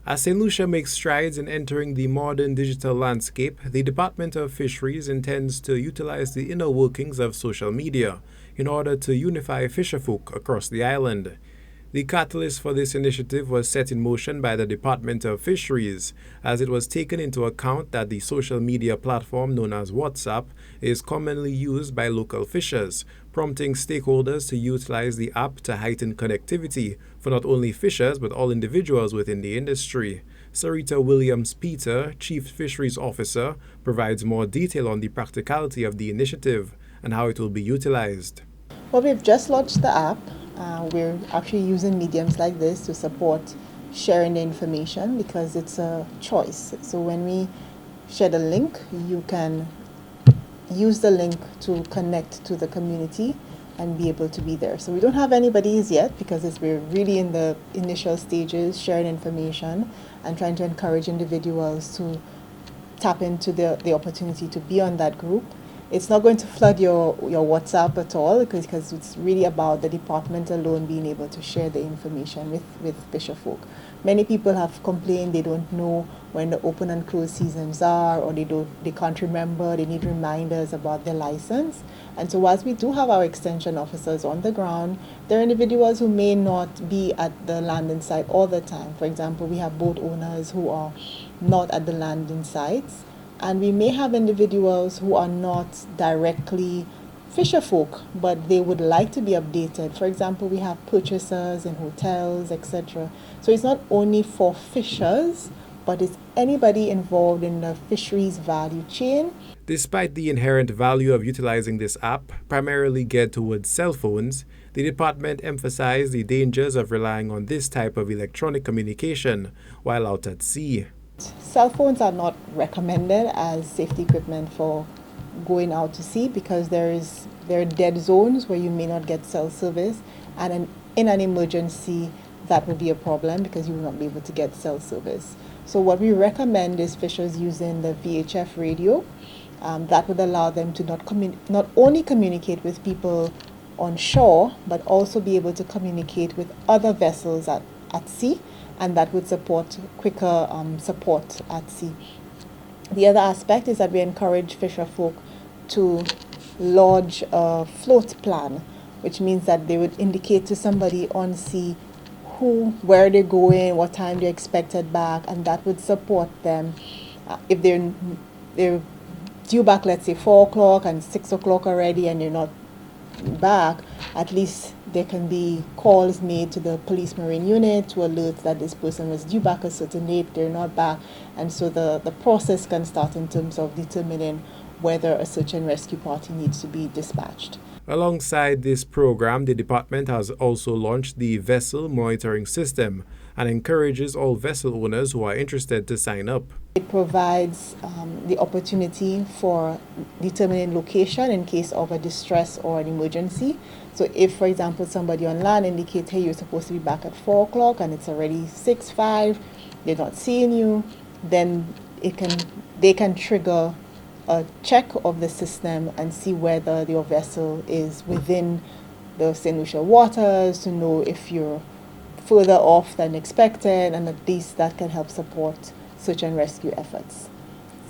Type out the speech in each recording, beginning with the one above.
As St. Lucia makes strides in entering the modern digital landscape, the Department of Fisheries intends to utilize the inner workings of social media in order to unify fisherfolk across the island. The catalyst for this initiative was set in motion by the Department of Fisheries, as it was taken into account that the social media platform known as WhatsApp is commonly used by local fishers, prompting stakeholders to utilize the app to heighten connectivity for not only fishers but all individuals within the industry. Sarita Williams-Peter, Chief Fisheries Officer, provides more detail on the practicality of the initiative and how it will be utilized. Well, we've just launched the app. We're actually using mediums like this to support sharing the information because it's a choice. So when we share the link, you can use the link to connect to the community and be able to be there. So we don't have anybody's yet because we're really in the initial stages, sharing information and trying to encourage individuals to tap into the opportunity to be on that group. It's not going to flood your WhatsApp at all because it's really about the department alone being able to share the information with fisherfolk. Many people have complained they don't know when the open and closed seasons are, or they can't remember, they need reminders about their license. And so whilst we do have our extension officers on the ground, there are individuals who may not be at the landing site all the time. For example, we have boat owners who are not at the landing sites. And we may have individuals who are not directly fisherfolk, but they would like to be updated. For example, we have purchasers in hotels, etc. So it's not only for fishers, but it's anybody involved in the fisheries value chain. Despite the inherent value of utilizing this app, primarily geared towards cell phones, the department emphasized the dangers of relying on this type of electronic communication while out at sea. Cell phones are not recommended as safety equipment for going out to sea because there are dead zones where you may not get cell service, and in an emergency that would be a problem because you will not be able to get cell service. So what we recommend is fishers using the VHF radio. That would allow them to not only communicate with people on shore, but also be able to communicate with other vessels at sea, and that would support quicker support at sea. The other aspect is that we encourage fisherfolk to lodge a float plan, which means that they would indicate to somebody on sea where they're going, what time they're expected back, and that would support them. If they're due back, let's say 4 o'clock and 6 o'clock already, and you're not back, at least there can be calls made to the police marine unit to alert that this person was due back a certain date, they're not back, and so the process can start in terms of determining whether a search and rescue party needs to be dispatched. Alongside this program, the department has also launched the Vessel Monitoring System and encourages all vessel owners who are interested to sign up. It provides the opportunity for determining location in case of a distress or an emergency. So if, for example, somebody on land indicates, hey, you're supposed to be back at 4 o'clock and it's already 6:05, they're not seeing you, then they can trigger a check of the system and see whether your vessel is within the St. Lucia waters to know if you're further off than expected, and at least that can help support search and rescue efforts.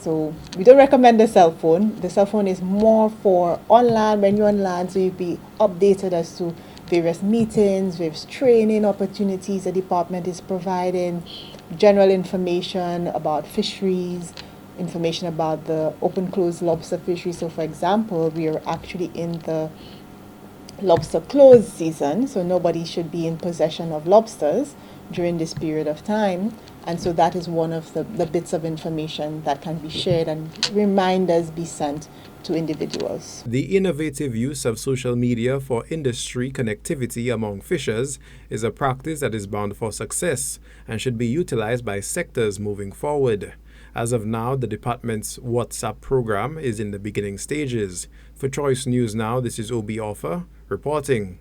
So we don't recommend the cell phone. The cell phone is more for on land, when you're on land, so you'll be updated as to various meetings, various training opportunities the department is providing, general information about fisheries, information about the open-closed lobster fishery. So for example, we are actually in the lobster closed season, so nobody should be in possession of lobsters during this period of time. And so that is one of the bits of information that can be shared and reminders be sent to individuals. The innovative use of social media for industry connectivity among fishers is a practice that is bound for success and should be utilized by sectors moving forward. As of now, the department's WhatsApp program is in the beginning stages. For Choice News Now, this is Obi Offer reporting.